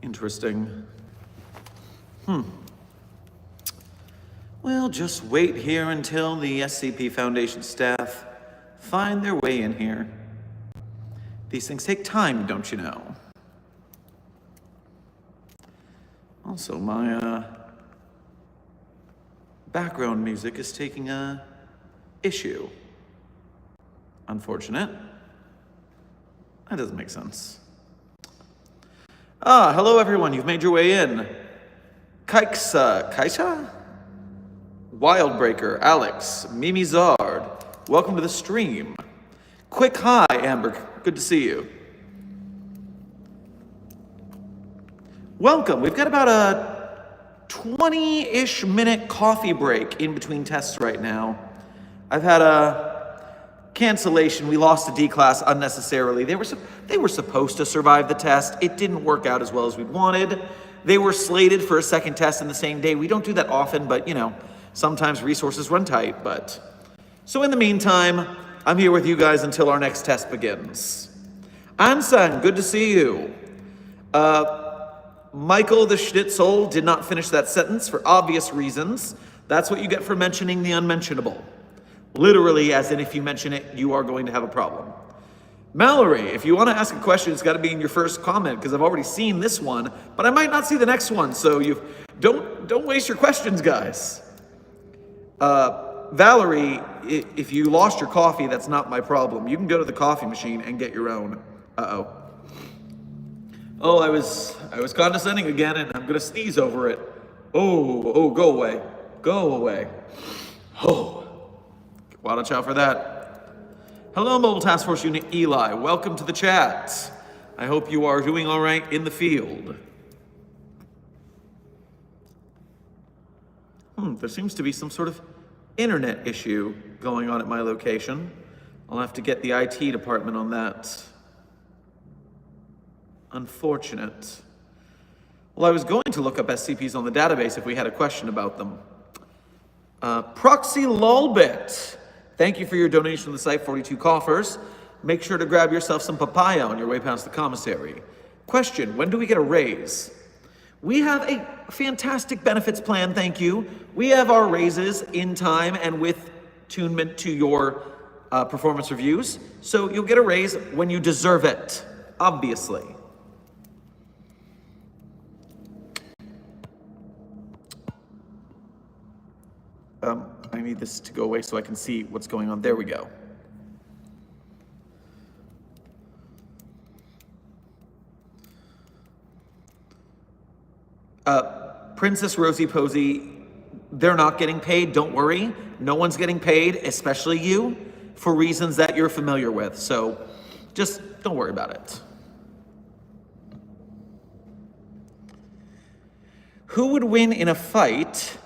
Interesting. Well, just wait here until the SCP Foundation staff find their way in here. These things take time, don't you know? Also, my background music is taking a issue. Unfortunate. That doesn't make sense. Hello everyone, you've made your way in. Kaisa? Wildbreaker, Alex, Mimi Zard, welcome to the stream. Quick hi, Amber, good to see you. Welcome, we've got about a 20-ish minute coffee break in between tests right now. I've had a cancellation. We lost a D class unnecessarily. They were supposed to survive the test. It didn't work out as well as we'd wanted. They were slated for a second test in the same day. We don't do that often, but you know, sometimes resources run tight. So in the meantime, I'm here with you guys until our next test begins. Ansang, good to see you. Michael the Schnitzel did not finish that sentence for obvious reasons. That's what you get for mentioning the unmentionable. Literally, as in if you mention it, you are going to have a problem. Mallory, if you want to ask a question, it's got to be in your first comment, because I've already seen this one, but I might not see the next one, so don't waste your questions, guys. Valerie, if you lost your coffee, that's not my problem. You can go to the coffee machine and get your own. Uh-oh. Oh, I was condescending again, and I'm going to sneeze over it. Oh, go away. Go away. Oh. Watch out for that. Hello, Mobile Task Force Unit Eli. Welcome to the chat. I hope you are doing all right in the field. There seems to be some sort of internet issue going on at my location. I'll have to get the IT department on that. Unfortunate. Well, I was going to look up SCPs on the database if we had a question about them. Proxy Lolbit. Thank you for your donation to the site, 42 coffers. Make sure to grab yourself some papaya on your way past the commissary. Question, when do we get a raise? We have a fantastic benefits plan, thank you. We have our raises in time and with attunement to your performance reviews. So you'll get a raise when you deserve it, obviously. I need this to go away so I can see what's going on. There we go. Princess Rosie Posey, they're not getting paid, don't worry. No one's getting paid, especially you, for reasons that you're familiar with. So just don't worry about it. Who would win in a fight?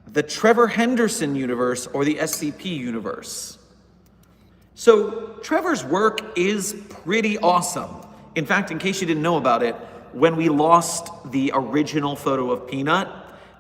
The Trevor Henderson universe or the SCP universe? So Trevor's work is pretty awesome. In fact, in case you didn't know about it, when we lost the original photo of Peanut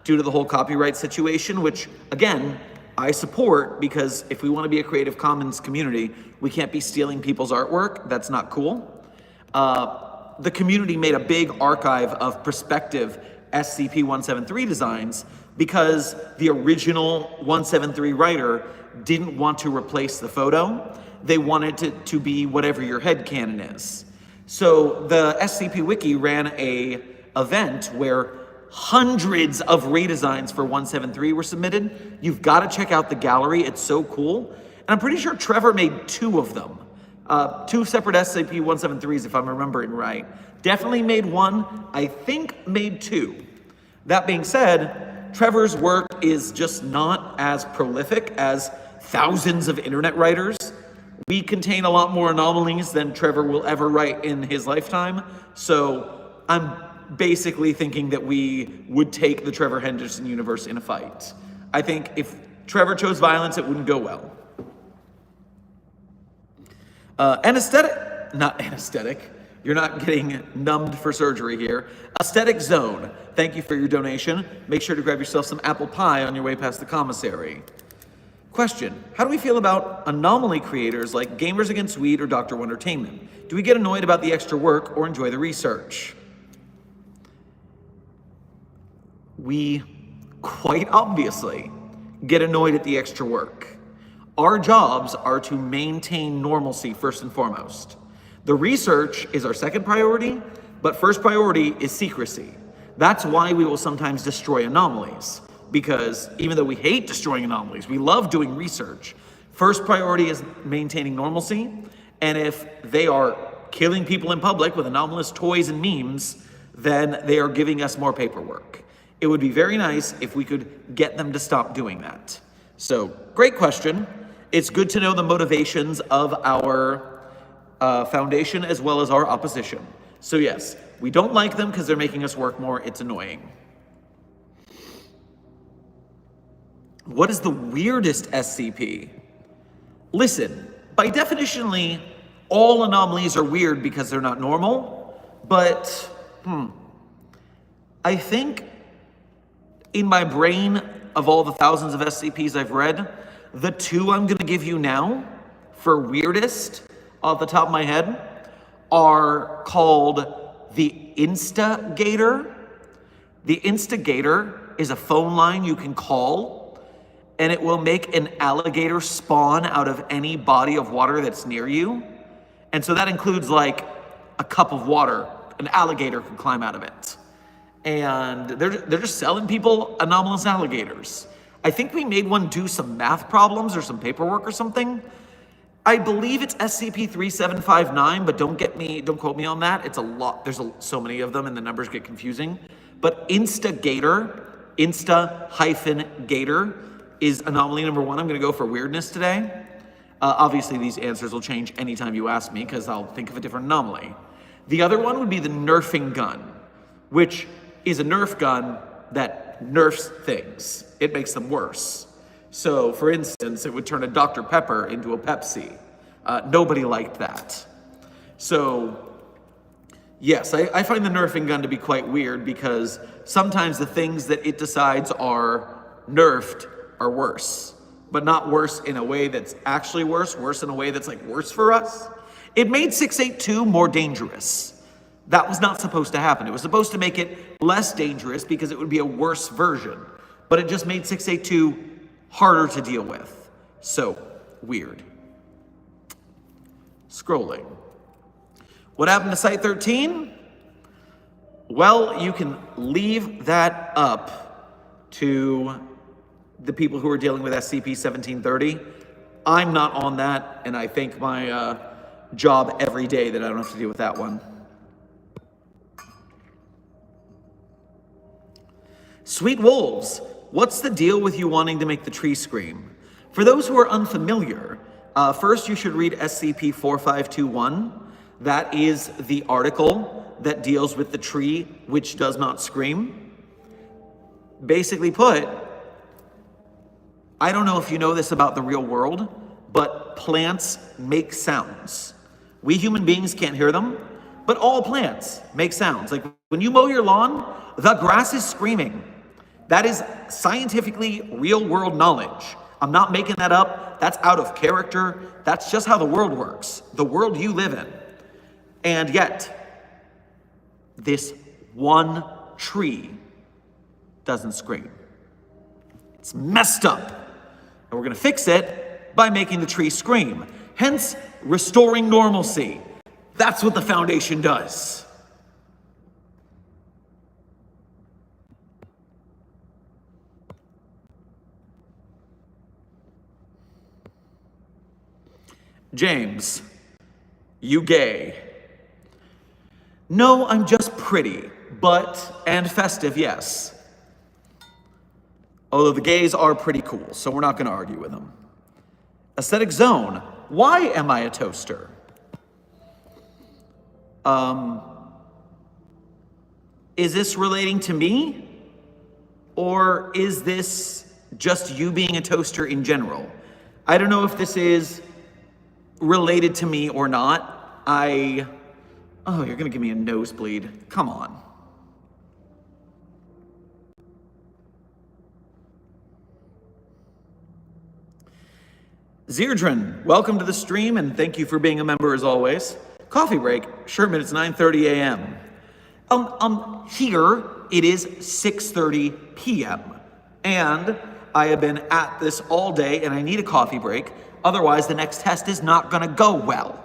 due to the whole copyright situation, which again, I support, because if we want to be a Creative Commons community, we can't be stealing people's artwork. That's not cool. The community made a big archive of prospective SCP-173 designs because the original 173 writer didn't want to replace the photo. They wanted it to be whatever your headcanon is. So the SCP Wiki ran a event where hundreds of redesigns for 173 were submitted. You've got to check out the gallery, it's so cool. And I'm pretty sure Trevor made 2 of them. 2 separate SCP-173s, if I'm remembering right. Definitely made 1, I think made 2. That being said, Trevor's work is just not as prolific as thousands of internet writers. We contain a lot more anomalies than Trevor will ever write in his lifetime. So I'm basically thinking that we would take the Trevor Henderson universe in a fight. I think if Trevor chose violence, it wouldn't go well. Not anesthetic. You're not getting numbed for surgery here. Aesthetic Zone, thank you for your donation. Make sure to grab yourself some apple pie on your way past the commissary. Question, how do we feel about anomaly creators like Gamers Against Weed or Dr. Wondertainment? Do we get annoyed about the extra work or enjoy the research? we quite obviously get annoyed at the extra work. Our jobs are to maintain normalcy first and foremost. The research is our second priority, but first priority is secrecy. That's why we will sometimes destroy anomalies, because even though we hate destroying anomalies, we love doing research. First priority is maintaining normalcy, and if they are killing people in public with anomalous toys and memes, then they are giving us more paperwork. It would be very nice if we could get them to stop doing that. So, great question. It's good to know the motivations of our foundation as well as our opposition. So yes, we don't like them because they're making us work more. It's annoying. What is the weirdest SCP? Listen, by definitionally, all anomalies are weird because they're not normal, but I think in my brain, of all the thousands of SCPs I've read, the two I'm going to give you now for weirdest off the top of my head are called the Instigator. The Instigator is a phone line you can call, and it will make an alligator spawn out of any body of water that's near you. And so that includes like a cup of water. An alligator can climb out of it. And they're just selling people anomalous alligators. I think we made one do some math problems or some paperwork or something. I believe it's SCP-3759, but don't quote me on that. It's a lot. There's so many of them and the numbers get confusing. But Instigator, Insta-Gator is anomaly number 1. I'm gonna go for weirdness today. Obviously these answers will change anytime you ask me because I'll think of a different anomaly. The other one would be the nerfing gun, which is a Nerf gun that nerfs things. It makes them worse. So, for instance, it would turn a Dr. Pepper into a Pepsi. Nobody liked that. So, yes, I find the nerfing gun to be quite weird because sometimes the things that it decides are nerfed are worse, but not worse in a way that's actually worse in a way that's like worse for us. It made 682 more dangerous. That was not supposed to happen. It was supposed to make it less dangerous because it would be a worse version, but it just made 682 harder to deal with. So, weird. Scrolling. What happened to Site 13? Well, you can leave that up to the people who are dealing with SCP-1730. I'm not on that, and I thank my job every day that I don't have to deal with that one. Sweet Wolves, what's the deal with you wanting to make the tree scream? For those who are unfamiliar, first you should read SCP-4521. That is the article that deals with the tree which does not scream. Basically put, I don't know if you know this about the real world, but plants make sounds. We human beings can't hear them, but all plants make sounds. Like when you mow your lawn, the grass is screaming. That is scientifically real world knowledge. I'm not making that up. That's out of character. That's just how the world works. The world you live in. And yet, this one tree doesn't scream. It's messed up. And we're gonna fix it by making the tree scream. Hence, restoring normalcy. That's what the Foundation does. James, you gay? No, I'm just pretty, and festive, yes. Although the gays are pretty cool, so we're not going to argue with them. Aesthetic Zone, why am I a toaster? Is this relating to me? Or is this just you being a toaster in general? I don't know if this is related to me or not. Oh, you're gonna give me a nosebleed. Come on. Zerdrin, welcome to the stream and thank you for being a member as always. Coffee break, Sherman, it's 9:30 a.m. Here It is 6:30 p.m. and I have been at this all day and I need a coffee break. Otherwise, the next test is not going to go well.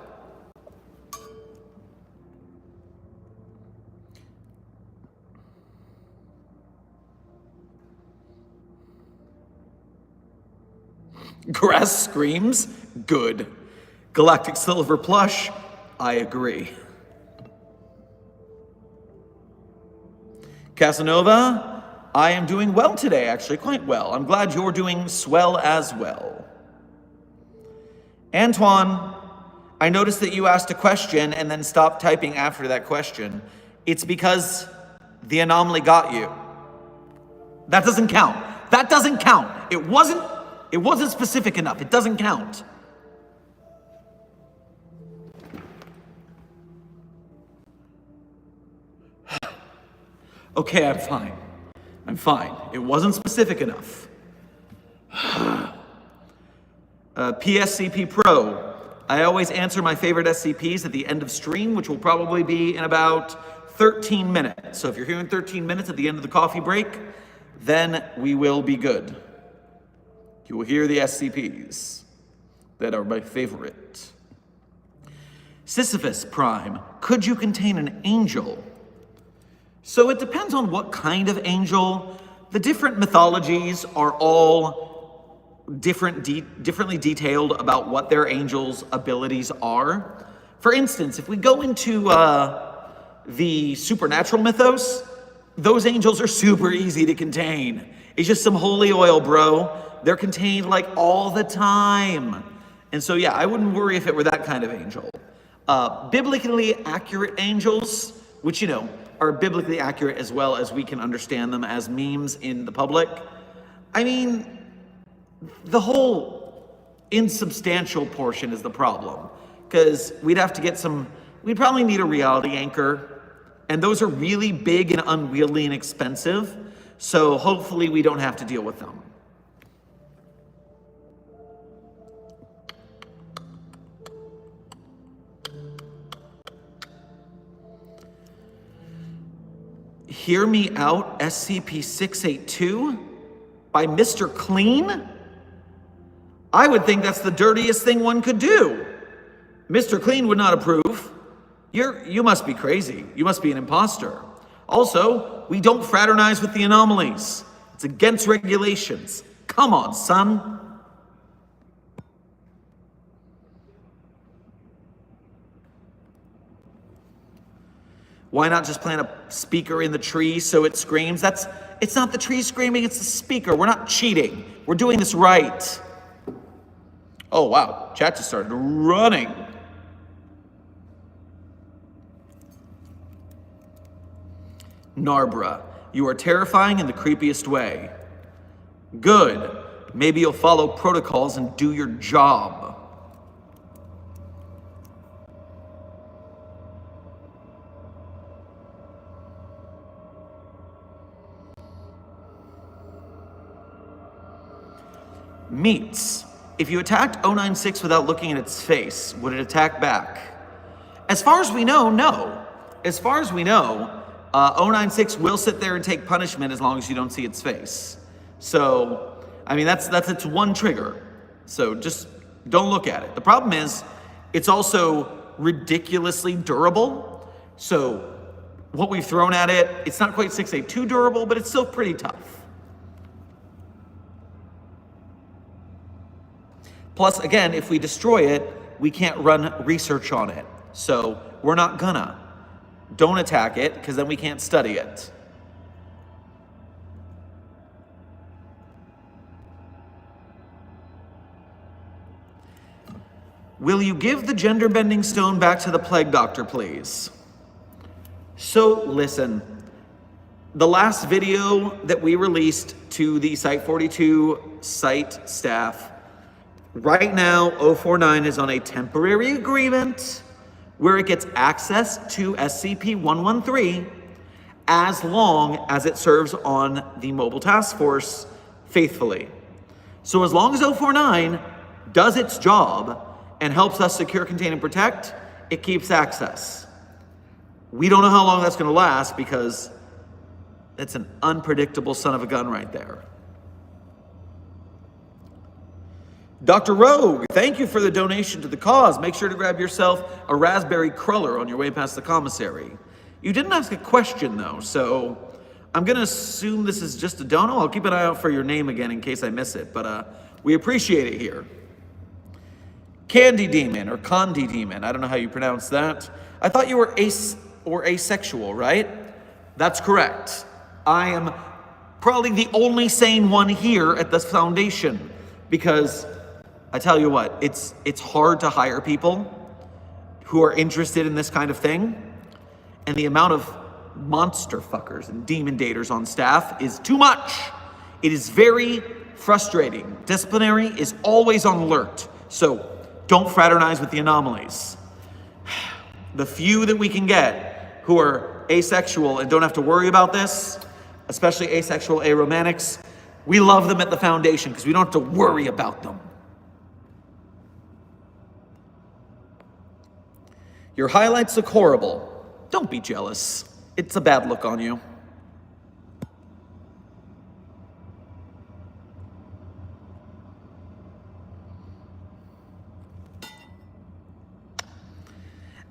Grass screams? Good. Galactic Silver Plush? I agree. Casanova? I am doing well today, actually, quite well. I'm glad you're doing swell as well. Antoine, I noticed that you asked a question and then stopped typing after that question. It's because the anomaly got you. That doesn't count. That doesn't count. It wasn't specific enough. It doesn't count. Okay, I'm fine. I'm fine. It wasn't specific enough. PSCP Pro. I always answer my favorite SCPs at the end of stream, which will probably be in about 13 minutes. So if you're here in 13 minutes at the end of the coffee break, then we will be good. You will hear the SCPs that are my favorite. Sisyphus Prime. Could you contain an angel? So it depends on what kind of angel. The different mythologies are all differently detailed about what their angels' abilities are. For instance, if we go into the supernatural mythos, those angels are super easy to contain. It's just some holy oil, bro. They're contained like all the time. And so yeah, I wouldn't worry if it were that kind of angel. Biblically accurate angels, which are biblically accurate as well as we can understand them as memes in the public. I mean, the whole insubstantial portion is the problem, because we'd probably need a reality anchor, and those are really big and unwieldy and expensive, so hopefully we don't have to deal with them. Hear Me Out SCP-682 by Mr. Clean? I would think that's the dirtiest thing one could do. Mr. Clean would not approve. You must be crazy. You must be an imposter. Also, we don't fraternize with the anomalies. It's against regulations. Come on, son. Why not just plant a speaker in the tree so it screams? It's not the tree screaming, it's the speaker. We're not cheating. We're doing this right. Oh, wow. Chat just started running. Narbra, you are terrifying in the creepiest way. Good. Maybe you'll follow protocols and do your job. Meats. If you attacked 096 without looking at its face, would it attack back? As far as we know, no. As far as we know, 096 will sit there and take punishment as long as you don't see its face. So, I mean, that's its one trigger. So just don't look at it. The problem is, it's also ridiculously durable. So what we've thrown at it, it's not quite 682 durable, but it's still pretty tough. Plus, again, if we destroy it, we can't run research on it. So we're not gonna. Don't attack it, because then we can't study it. Will you give the gender-bending stone back to the plague doctor, please? So, listen. The last video that we released to the Site-42 site staff, right now, 049 is on a temporary agreement where it gets access to SCP-113 as long as it serves on the mobile task force faithfully. So as long as 049 does its job and helps us secure, contain, and protect, it keeps access. We don't know how long that's going to last because That's an unpredictable son of a gun right there. Dr. Rogue, thank you for the donation to the cause. Make sure to grab yourself a raspberry cruller on your way past the commissary. You didn't ask a question though, so I'm gonna assume this is just a dono. I'll keep an eye out for your name again in case I miss it, but we appreciate it here. Candy Demon, or Condi Demon, I don't know how you pronounce that. I thought you were asexual, right? That's correct. I am probably the only sane one here at this foundation, because I tell you what, it's hard to hire people who are interested in this kind of thing, and the amount of monster fuckers and demon daters on staff is too much. It is very frustrating. Disciplinary is always on alert, so don't fraternize with the anomalies. The few that we can get who are asexual and don't have to worry about this, especially asexual aromantics, we love them at the foundation because we don't have to worry about them. Your highlights look horrible. Don't be jealous. It's a bad look on you.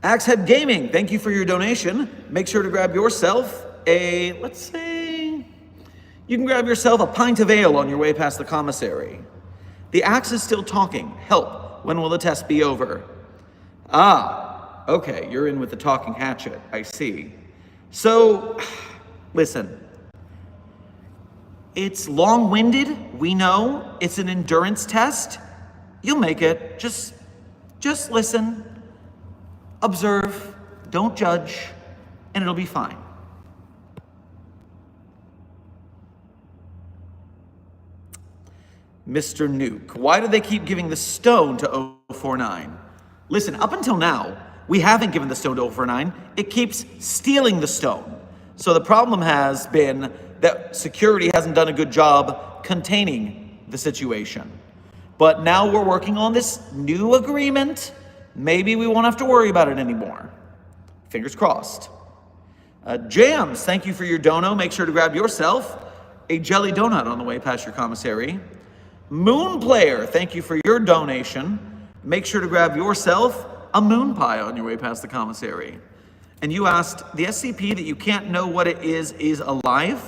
Axehead Gaming, thank you for your donation. Make sure to grab yourself let's say, you can grab yourself a pint of ale on your way past the commissary. The axe is still talking. Help. When will the test be over? Ah, okay, you're in with the talking hatchet. I see. So, listen. It's long-winded. We know. It's an endurance test. You'll make it. Just listen. Observe. Don't judge. And it'll be fine. Mr. Nuke, why do they keep giving the stone to 049? Listen, up until now, we haven't given the stone to 049. It keeps stealing the stone. So the problem has been that security hasn't done a good job containing the situation. But now we're working on this new agreement. Maybe we won't have to worry about it anymore. Fingers crossed. Jams, thank you for your dono. Make sure to grab yourself a jelly donut on the way past your commissary. Moon Player, thank you for your donation. Make sure to grab yourself a moon pie on your way past the commissary. And you asked, the SCP that you can't know what it is alive?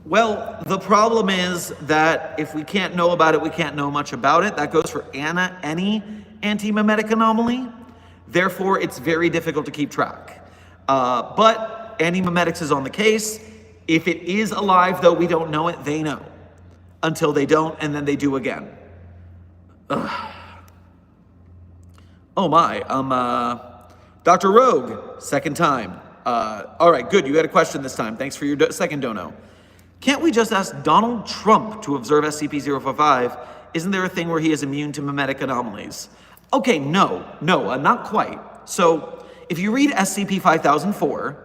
Well, the problem is that if we can't know about it, we can't know much about it. That goes for any anti-memetic anomaly. Therefore, it's very difficult to keep track. But anti-memetics is on the case. If it is alive, though we don't know it, they know. Until they don't, and then they do again. Ugh. Oh my, Dr. Rogue, second time. All right, good, you had a question this time. Thanks for your second dono. Can't we just ask Donald Trump to observe SCP-045? Isn't there a thing where he is immune to memetic anomalies? Okay, no, not quite. So, if you read SCP-5004,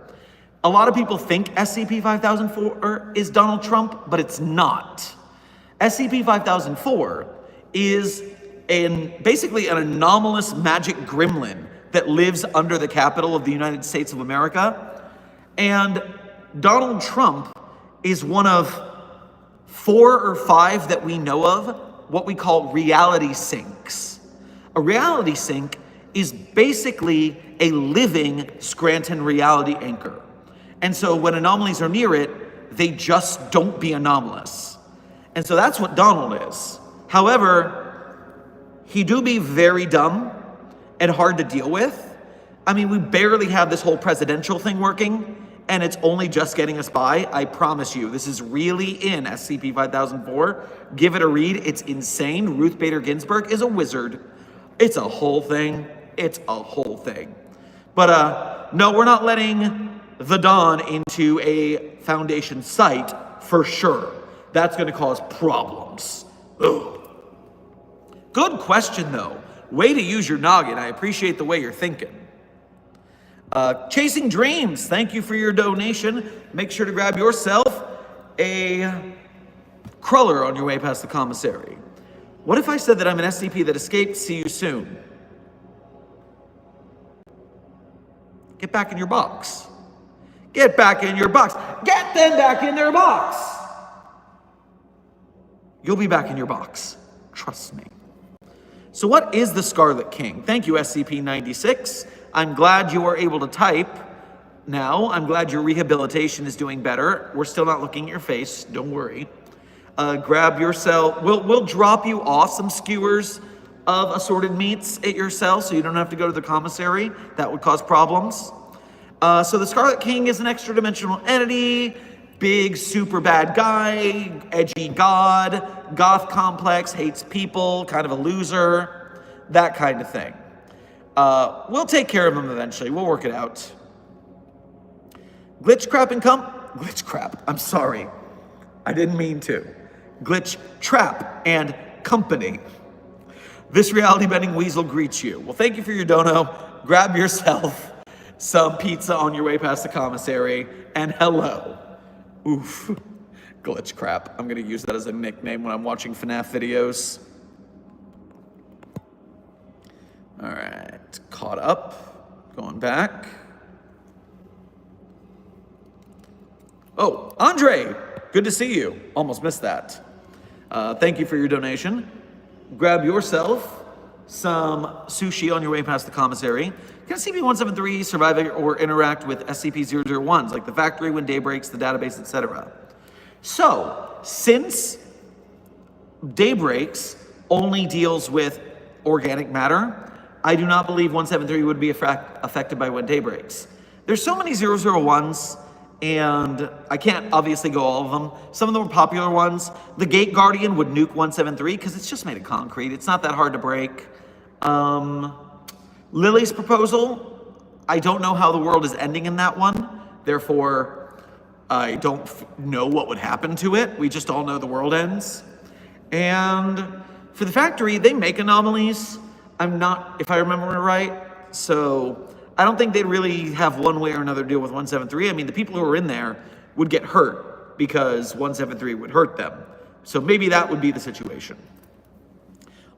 a lot of people think SCP-5004 is Donald Trump, but it's not. SCP-5004 is basically an anomalous magic gremlin that lives under the Capitol of the United States of America. And Donald Trump is one of 4 or 5 that we know of, what we call reality sinks. A reality sink is basically a living Scranton reality anchor. And so when anomalies are near it, they just don't be anomalous. And so that's what Donald is. However, he do be very dumb and hard to deal with. I mean, we barely have this whole presidential thing working, and it's only just getting us by. I promise you, this is really in SCP-5004. Give it a read. It's insane. Ruth Bader Ginsburg is a wizard. It's a whole thing. It's a whole thing. But no, we're not letting the Dawn into a Foundation site for sure. That's going to cause problems. Ugh. Good question, though. Way to use your noggin. I appreciate the way you're thinking. Chasing Dreams, thank you for your donation. Make sure to grab yourself a cruller on your way past the commissary. What if I said that I'm an SCP that escaped? See you soon. Get back in your box. Get back in your box. Get them back in their box. You'll be back in your box. Trust me. So what is the Scarlet King? Thank you, SCP-96. I'm glad you are able to type now. I'm glad your rehabilitation is doing better. We're still not looking at your face. Don't worry. Grab your cell. We'll drop you off some skewers of assorted meats at your cell so you don't have to go to the commissary. That would cause problems. So the Scarlet King is an extra-dimensional entity, big, super bad guy, edgy god, goth complex, hates people, kind of a loser, that kind of thing. We'll take care of him eventually. We'll work it out. Glitch crap, I'm sorry. I didn't mean to. Glitch Trap and Company. This reality-bending weasel greets you. Well, thank you for your dono. Grab yourself some pizza on your way past the commissary, and hello. Oof. Glitch crap. I'm gonna use that as a nickname when I'm watching FNAF videos. All right, caught up. Going back. Oh, Andre, good to see you. Almost missed that. Thank you for your donation. Grab yourself some sushi on your way past the commissary. Can SCP-173 survive or interact with SCP-001s, like the factory when day breaks, the database, etc.? So, since day breaks only deals with organic matter, I do not believe 173 would be affected by when day breaks. There's so many 001s, and I can't obviously go all of them. Some of them are popular ones. The Gate Guardian would nuke 173 because it's just made of concrete. It's not that hard to break. Lily's proposal, I don't know how the world is ending in that one. Therefore, I don't know what would happen to it. We just all know the world ends. And for the factory, they make anomalies. I'm not, if I remember right. So I don't think they'd really have one way or another deal with 173. I mean, the people who are in there would get hurt because 173 would hurt them. So maybe that would be the situation.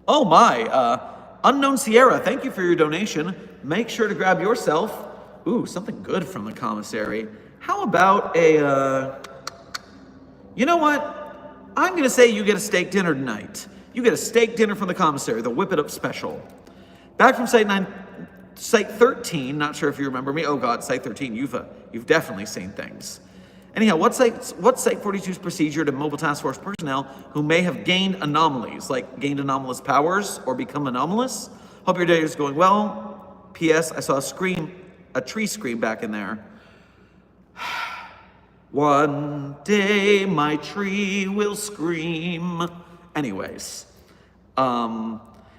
Oh my, Unknown Sierra, thank you for your donation. Make sure to grab yourself, ooh, something good from the commissary. How about a, you know what? I'm gonna say you get a steak dinner tonight. You get a steak dinner from the commissary, the Whip It Up special. Back from Site 13, not sure if you remember me. Oh God, Site 13, you've definitely seen things. Anyhow, what's Site 42's procedure to mobile task force personnel who may have gained anomalies, like gained anomalous powers or become anomalous? Hope your day is going well. P.S. I saw a tree scream back in there. One day my tree will scream. Anyways,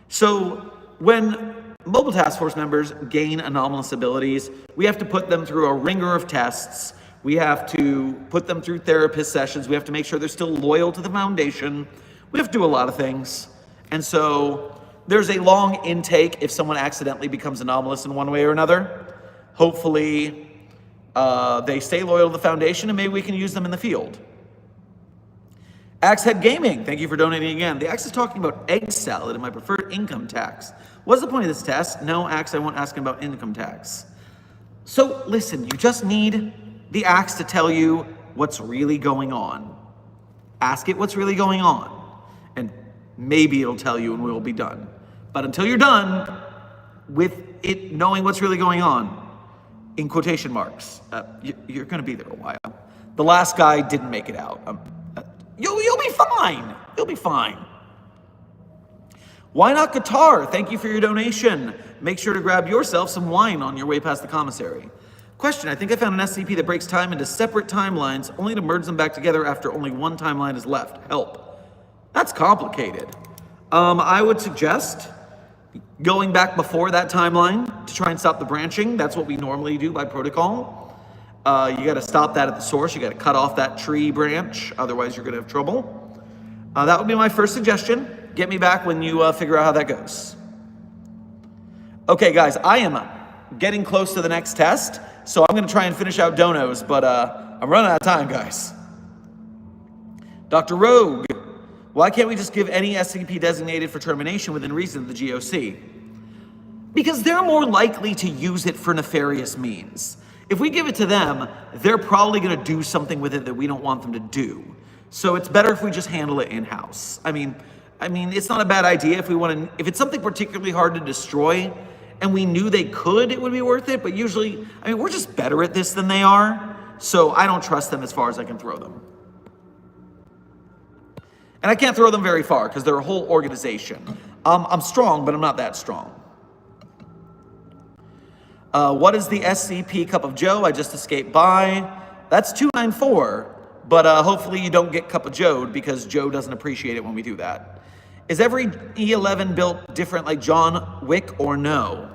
so when mobile task force members gain anomalous abilities, we have to put them through a ringer of tests. We have to put them through therapist sessions. We have to make sure they're still loyal to the Foundation. We have to do a lot of things. And so there's a long intake if someone accidentally becomes anomalous in one way or another. Hopefully they stay loyal to the Foundation and maybe we can use them in the field. Axehead Gaming, thank you for donating again. The Axe is talking about egg salad and my preferred income tax. What's the point of this test? No, Axe, I won't ask him about income tax. So listen, you just need the Axe to tell you what's really going on. Ask it what's really going on, and maybe it'll tell you and we'll be done. But until you're done with it knowing what's really going on, in quotation marks, you're gonna be there a while. The last guy didn't make it out. You'll be fine. You'll be fine. Why Not Guitar? Thank you for your donation. Make sure to grab yourself some wine on your way past the commissary. Question, I think I found an SCP that breaks time into separate timelines only to merge them back together after only one timeline is left. Help. That's complicated. I would suggest going back before that timeline to try and stop the branching. That's what we normally do by protocol. You gotta stop that at the source. You gotta cut off that tree branch, otherwise you're gonna have trouble. That would be my first suggestion. Get me back when you figure out how that goes. Okay guys, I am getting close to the next test, so I'm gonna try and finish out donos, but I'm running out of time, guys. Dr. Rogue, why can't we just give any SCP designated for termination within reason of the GOC? Because they're more likely to use it for nefarious means. If we give it to them, they're probably going to do something with it that we don't want them to do. So it's better if we just handle it in-house. I mean, it's not a bad idea if we want to, if it's something particularly hard to destroy and we knew they could, it would be worth it. But usually, we're just better at this than they are. So I don't trust them as far as I can throw them. And I can't throw them very far because they're a whole organization. I'm strong, but I'm not that strong. What is the SCP Cup of Joe? I just escaped by. That's 294. But hopefully you don't get Cup of Joe because Joe doesn't appreciate it when we do that. Is every E11 built different like John Wick or no?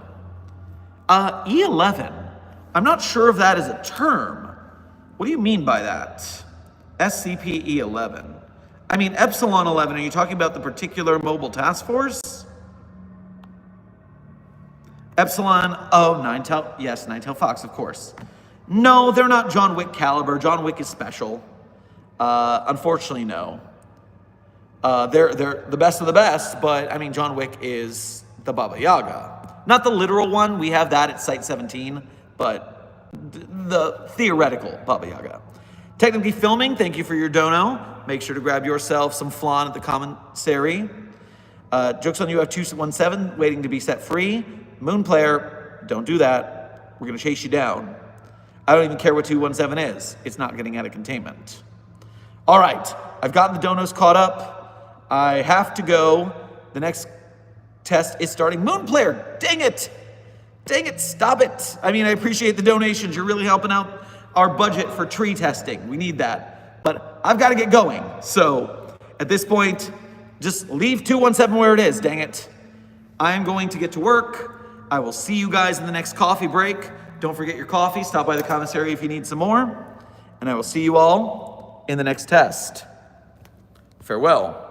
E11? I'm not sure if that is a term. What do you mean by that? SCP E11. Epsilon 11, are you talking about the particular mobile task force? Epsilon, Ninetail, yes, Ninetail Fox, of course. No, they're not John Wick caliber. John Wick is special. Unfortunately, no. They're the best of the best, but John Wick is the Baba Yaga. Not the literal one, we have that at Site 17, but the theoretical Baba Yaga. Technically Filming, thank you for your dono. Make sure to grab yourself some flan at the commissary. Jokes on you, have 217 waiting to be set free. Moon Player, don't do that. We're gonna chase you down. I don't even care what 217 is. It's not getting out of containment. All right, I've gotten the donos caught up. I have to go. The next test is starting. Moon Player, dang it. Dang it, stop it. I appreciate the donations. You're really helping out our budget for tree testing. We need that. But I've got to get going. So at this point, just leave 217 where it is, dang it. I am going to get to work. I will see you guys in the next coffee break. Don't forget your coffee. Stop by the commissary if you need some more. And I will see you all in the next test. Farewell.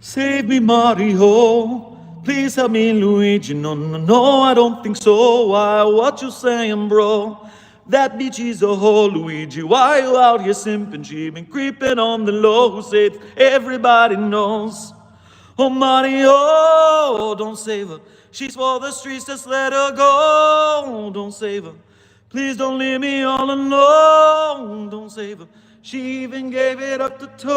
Save me, Mario. Please help me, Luigi. No, I don't think so. Why, what you saying, bro? That beach is a hole, Luigi. Why you out here simping? She been creeping on the low. Who said everybody knows? Oh, Mario, don't save her. She's for the streets, just let her go. Don't save her. Please don't leave me all alone. Don't save her. She even gave it up to toe.